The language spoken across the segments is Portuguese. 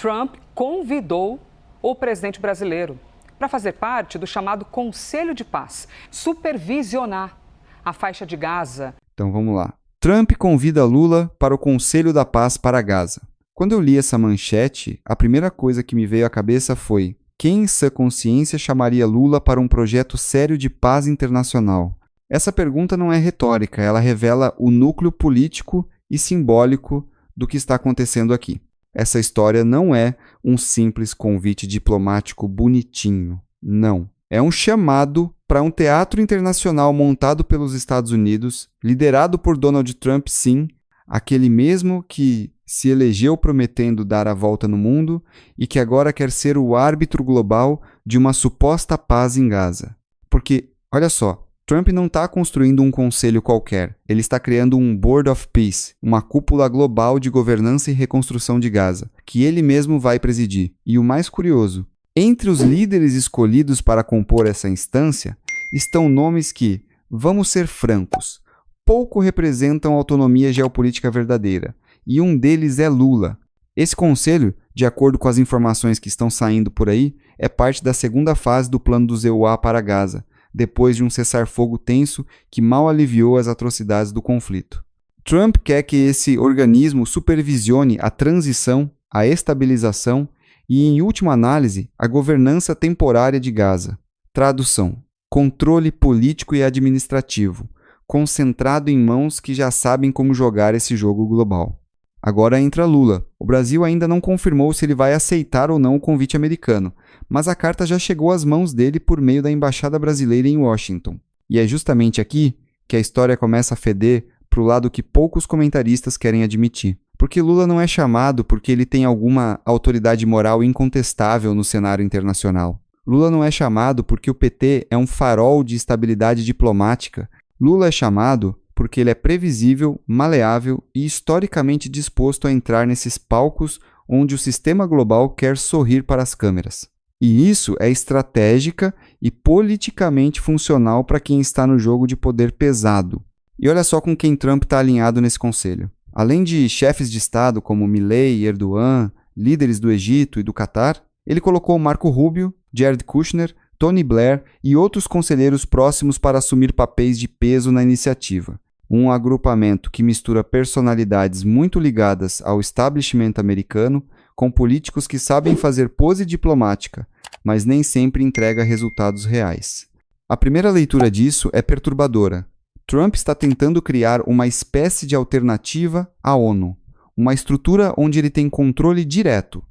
Trump convidou o presidente brasileiro para fazer parte do chamado Conselho de Paz, supervisionar a faixa de Gaza. Então vamos lá. Trump convida Lula para o Conselho da Paz para Gaza. Quando eu li essa manchete, a primeira coisa que me veio à cabeça foi: quem em sã consciência chamaria Lula para um projeto sério de paz internacional? Essa pergunta não é retórica, ela revela o núcleo político e simbólico do que está acontecendo aqui. Essa história não é um simples convite diplomático bonitinho, não. É um chamado para um teatro internacional montado pelos Estados Unidos, liderado por Donald Trump, sim, aquele mesmo que se elegeu prometendo dar a volta no mundo e que agora quer ser o árbitro global de uma suposta paz em Gaza. Porque, olha só, Trump não está construindo um conselho qualquer, ele está criando um Board of Peace, uma cúpula global de governança e reconstrução de Gaza, que ele mesmo vai presidir. E o mais curioso, entre os líderes escolhidos para compor essa instância, estão nomes que, vamos ser francos, pouco representam a autonomia geopolítica verdadeira, e um deles é Lula. Esse conselho, de acordo com as informações que estão saindo por aí, é parte da segunda fase do plano do EUA para Gaza, depois de um cessar-fogo tenso que mal aliviou as atrocidades do conflito. Trump quer que esse organismo supervisione a transição, a estabilização e, em última análise, a governança temporária de Gaza. Tradução: controle político e administrativo, concentrado em mãos que já sabem como jogar esse jogo global. Agora entra Lula. O Brasil ainda não confirmou se ele vai aceitar ou não o convite americano, mas a carta já chegou às mãos dele por meio da Embaixada Brasileira em Washington. E é justamente aqui que a história começa a feder para o lado que poucos comentaristas querem admitir. Porque Lula não é chamado porque ele tem alguma autoridade moral incontestável no cenário internacional. Lula não é chamado porque o PT é um farol de estabilidade diplomática. Lula é chamado porque ele é previsível, maleável e historicamente disposto a entrar nesses palcos onde o sistema global quer sorrir para as câmeras. E isso é estratégica e politicamente funcional para quem está no jogo de poder pesado. E olha só com quem Trump está alinhado nesse conselho. Além de chefes de Estado como Milley e Erdogan, líderes do Egito e do Catar, ele colocou Marco Rubio, Jared Kushner, Tony Blair e outros conselheiros próximos para assumir papéis de peso na iniciativa. Um agrupamento que mistura personalidades muito ligadas ao establishment americano com políticos que sabem fazer pose diplomática, mas nem sempre entrega resultados reais. A primeira leitura disso é perturbadora. Trump está tentando criar uma espécie de alternativa à ONU, uma estrutura onde ele tem controle direto,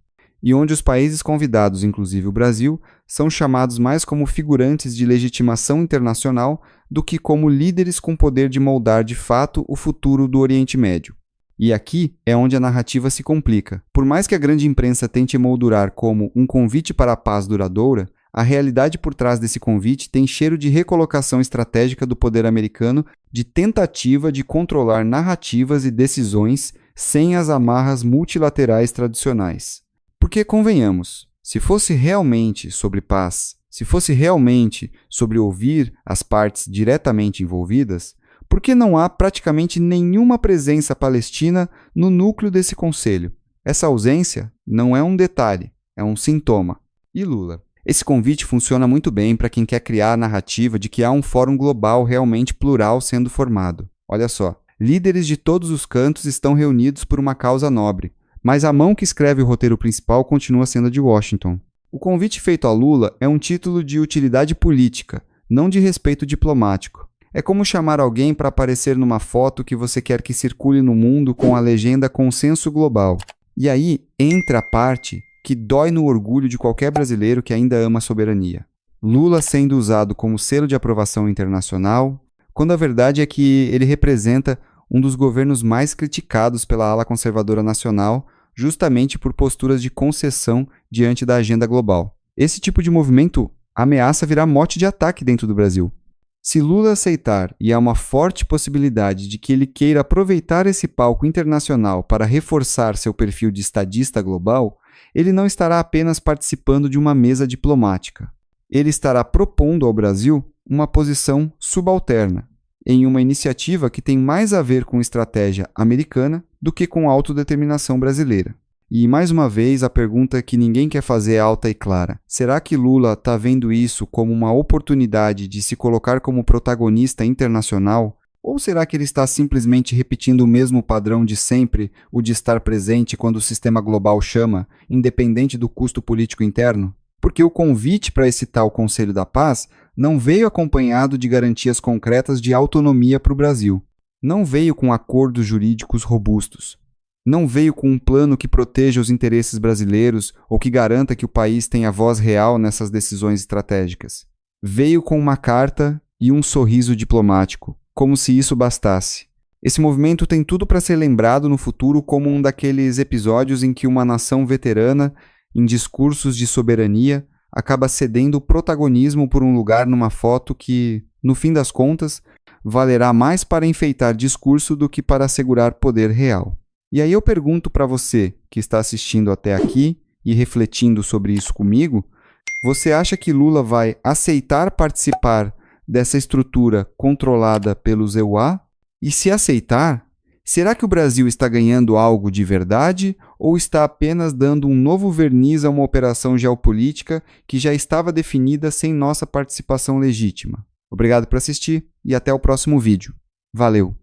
e onde os países convidados, inclusive o Brasil, são chamados mais como figurantes de legitimação internacional do que como líderes com poder de moldar de fato o futuro do Oriente Médio. E aqui é onde a narrativa se complica. Por mais que a grande imprensa tente moldurar como um convite para a paz duradoura, a realidade por trás desse convite tem cheiro de recolocação estratégica do poder americano, de tentativa de controlar narrativas e decisões sem as amarras multilaterais tradicionais. Porque, convenhamos, se fosse realmente sobre paz, se fosse realmente sobre ouvir as partes diretamente envolvidas, por que não há praticamente nenhuma presença palestina no núcleo desse conselho? Essa ausência não é um detalhe, é um sintoma. E Lula? Esse convite funciona muito bem para quem quer criar a narrativa de que há um fórum global realmente plural sendo formado. Olha só, líderes de todos os cantos estão reunidos por uma causa nobre, mas a mão que escreve o roteiro principal continua sendo a de Washington. O convite feito a Lula é um título de utilidade política, não de respeito diplomático. É como chamar alguém para aparecer numa foto que você quer que circule no mundo com a legenda Consenso Global. E aí entra a parte que dói no orgulho de qualquer brasileiro que ainda ama a soberania. Lula sendo usado como selo de aprovação internacional, quando a verdade é que ele representa um dos governos mais criticados pela ala conservadora nacional, justamente por posturas de concessão diante da agenda global. Esse tipo de movimento ameaça virar mote de ataque dentro do Brasil. Se Lula aceitar, e há uma forte possibilidade de que ele queira aproveitar esse palco internacional para reforçar seu perfil de estadista global, ele não estará apenas participando de uma mesa diplomática. Ele estará propondo ao Brasil uma posição subalterna, em uma iniciativa que tem mais a ver com estratégia americana do que com autodeterminação brasileira. E, mais uma vez, a pergunta que ninguém quer fazer é alta e clara. Será que Lula está vendo isso como uma oportunidade de se colocar como protagonista internacional? Ou será que ele está simplesmente repetindo o mesmo padrão de sempre, o de estar presente quando o sistema global chama, independente do custo político interno? Porque o convite para esse tal Conselho da Paz não veio acompanhado de garantias concretas de autonomia para o Brasil. Não veio com acordos jurídicos robustos. Não veio com um plano que proteja os interesses brasileiros ou que garanta que o país tenha voz real nessas decisões estratégicas. Veio com uma carta e um sorriso diplomático, como se isso bastasse. Esse movimento tem tudo para ser lembrado no futuro como um daqueles episódios em que uma nação veterana, em discursos de soberania, acaba cedendo o protagonismo por um lugar numa foto que, no fim das contas, valerá mais para enfeitar discurso do que para assegurar poder real. E aí eu pergunto para você, que está assistindo até aqui e refletindo sobre isso comigo, você acha que Lula vai aceitar participar dessa estrutura controlada pelos EUA? E se aceitar, será que o Brasil está ganhando algo de verdade ou está apenas dando um novo verniz a uma operação geopolítica que já estava definida sem nossa participação legítima? Obrigado por assistir e até o próximo vídeo. Valeu!